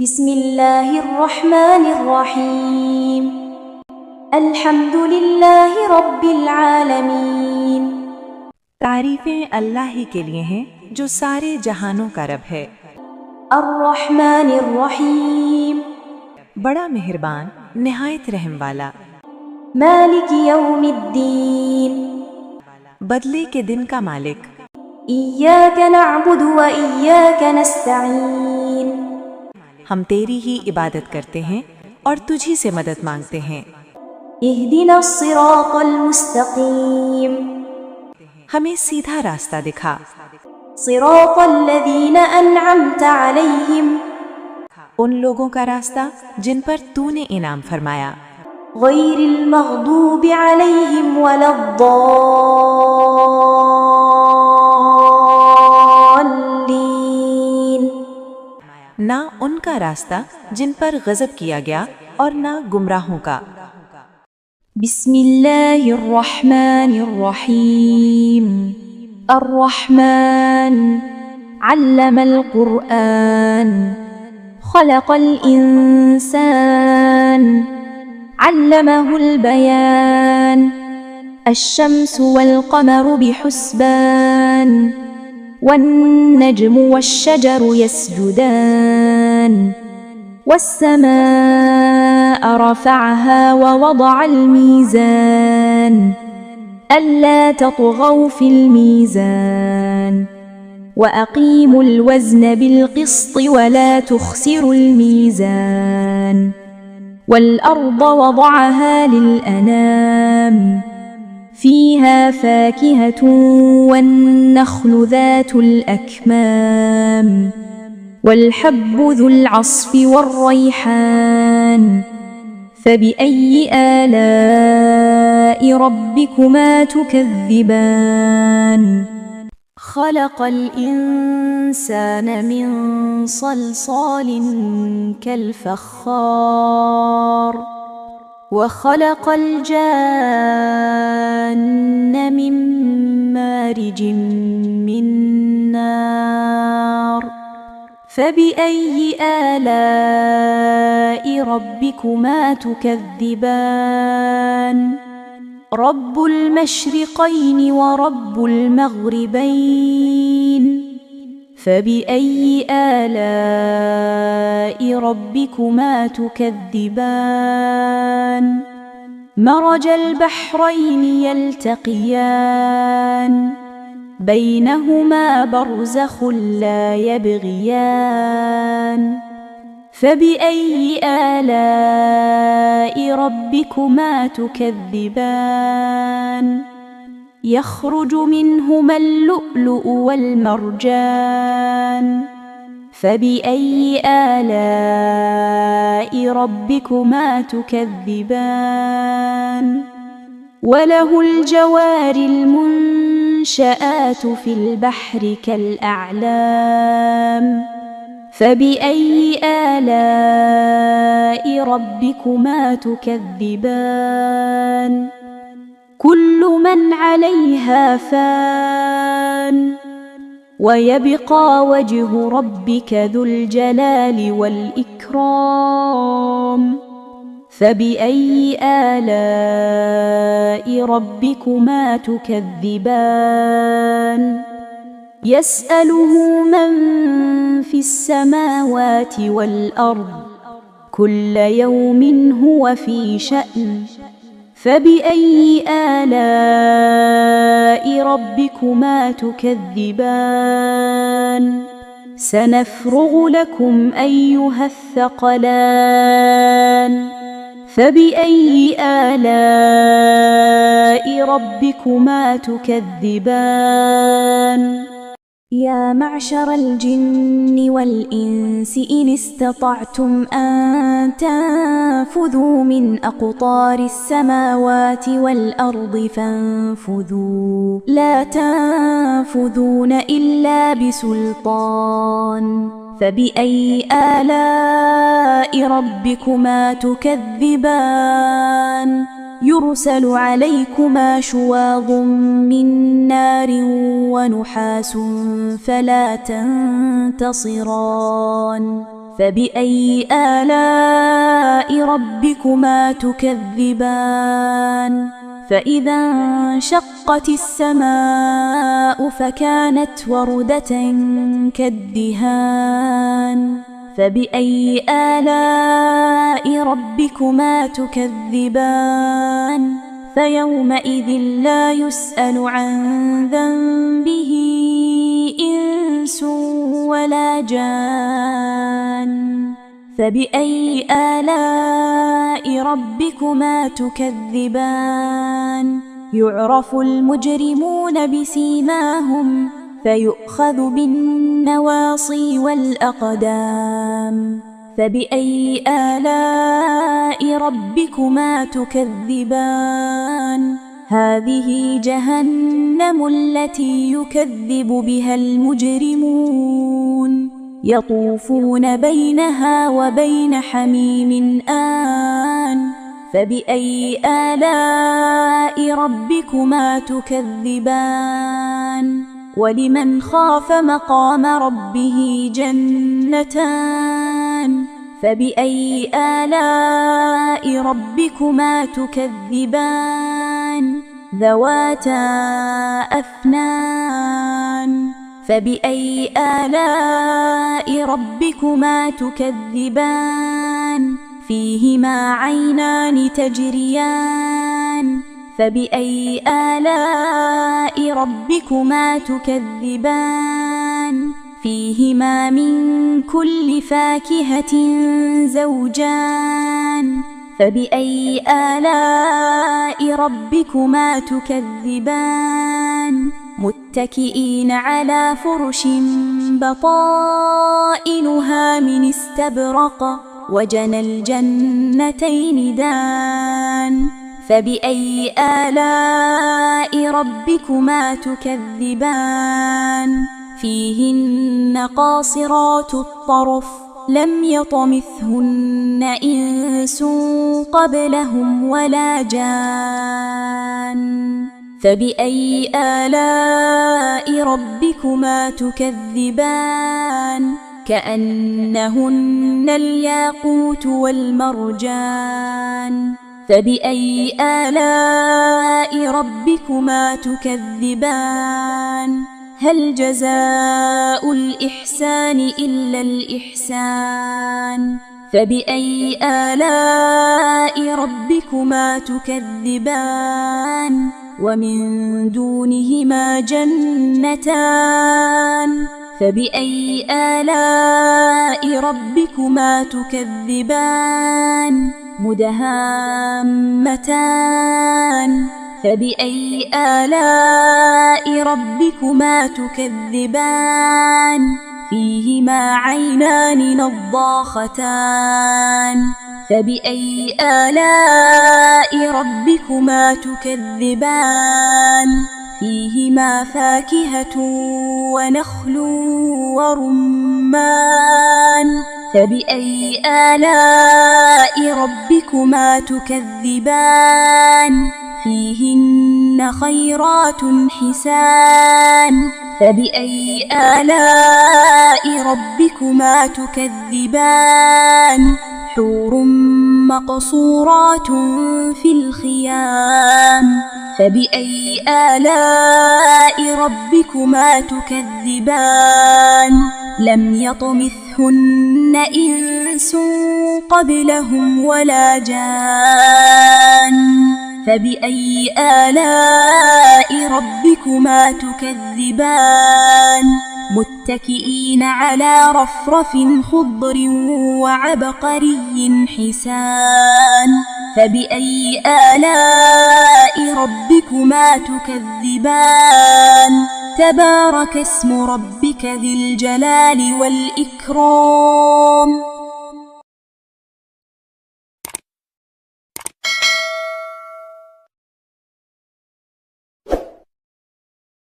بسم الله الرحمن الرحيم الحمد لله رب العالمين। तारीफें अल्लाह ही के लिए हैं जो सारे जहानों का रब है। अर्रहमान अर्रहीम बड़ा मेहरबान निहायत रहम वाला। मालिक यौमिद्दीन बदले के दिन का मालिक। इय्याक नअबुदु व इय्याक नस्तईन हम तेरी ही इबादत करते हैं और तुझी से मदद मांगते हैं। इहदिना सिरातल मुस्तकीम हमें सीधा रास्ता दिखा। सिरातल लज़ीना अनअमता अलैहिम उन लोगों का रास्ता जिन पर तूने इनाम फरमाया। गैरिल मग़दूबि अलैहिम वलद्दाल्लीन ना उनका रास्ता जिन पर गजब किया गया और ना गुमराहों का। बिस्मिल्लाहिर रहमानिर रहीम अर्रहमान अल्लमल कुरआन खलक़ल इंसान अल्लमहुल बयान अश्शम्सु वल क़मरु बिहुस्बान वन्नज्मु वश्शजरु यस्जुदान वस्समाअ रफ़अहा ववضع الميزان ألا تطغوا في الميزان وأقيموا الوزن بالقسط ولا تخسروا الميزان والأرض وضعها للأنام فيها فاكهة والنخل ذات الأكمام والحب ذو العصف والريحان فبأي آلاء ربكما تكذبان خلق الإنسان من صلصال كالفخار وخلق الجان من مارج من نار فبأي آلاء ربكما تكذبان رب المشرقين ورب المغربين فبأي آلاء ربكما تكذبان مرج البحرين يلتقيان بينهما برزخ لا يبغيان فبأي آلاء ربكما تكذبان يخرج منهما اللؤلؤ والمرجان فبأي آلاء ربكما تكذبان وله الجوار المنشآت في البحر كالأعلام فبأي آلاء ربكما تكذبان كل من عليها فان ويبقى وجه ربك ذو الجلال والإكرام فبأي آلاء ربكما تكذبان يسأله من في السماوات والأرض كل يوم هو في شأن فبأي آلاء ربكما تكذبان سنفرغ لكم أيها الثقلان فبأي آلاء ربكما تكذبان يا معشر الجن والإنس إن استطعتم أن تنفذوا من أقطار السماوات والأرض فانفذوا لا تنفذون إلا بسلطان فبأي آلاء ربكما تكذبان يرسل عليكما شواظ من نار ونحاس فلا تنتصران فبأي آلاء ربكما تكذبان فإذا انشقت السماء فكانت وردة كالدهان فبأي آلاء ربكما تكذبان فيومئذ لا يسأل عن ذنبه إنس ولا جان فبأي آلاء ربكما تكذبان يعرف المجرمون بسيماهم فيؤخذ بالنواصي والأقدام فبأي آلاء ربكما تكذبان هذه جهنم التي يكذب بها المجرمون يطوفون بينها وبين حميم آن فبأي آلاء ربكما تكذبان ولمن خاف مقام ربه جنتان فبأي آلاء ربكما تكذبان ذواتا أفنان فبأي آلاء ربكما تكذبان فيهما عينان تجريان فبأي آلاء ربكما تكذبان فيهما من كل فاكهة زوجان فبأي آلاء ربكما تكذبان متكئين على فرش بطائنها من استبرق وجنى الجنتين دان فبأي آلاء ربكما تكذبان فيهن قاصرات الطرف لم يطمثهن إنس قبلهم ولا جان فبأي آلاء ربكما تكذبان كأنهن الياقوت والمرجان فبأي آلاء ربكما تكذبان هل جزاء الإحسان إلا الإحسان فبأي آلاء ربكما تكذبان ومن دونهما جنتان فبأي آلاء ربكما تكذبان مدهامتان فبأي آلاء ربكما تكذبان فيهما عينان نضاختان فبأي آلاء ربكما تكذبان فيهما فاكهة ونخل ورمان فبأي آلاء ربكما تكذبان فيهن خيرات حسان فبأي آلاء ربكما تكذبان حور مقصورات في الخيام فبأي آلاء ربكما تكذبان لم يطمثهن إنس قبلهم ولا جان فبأي آلاء ربكما تكذبان متكئين على رفرف خضر وعبقري حسان فبأي آلاء ربكما تكذبان تبارك اسم ربك ذي الجلال والإكرام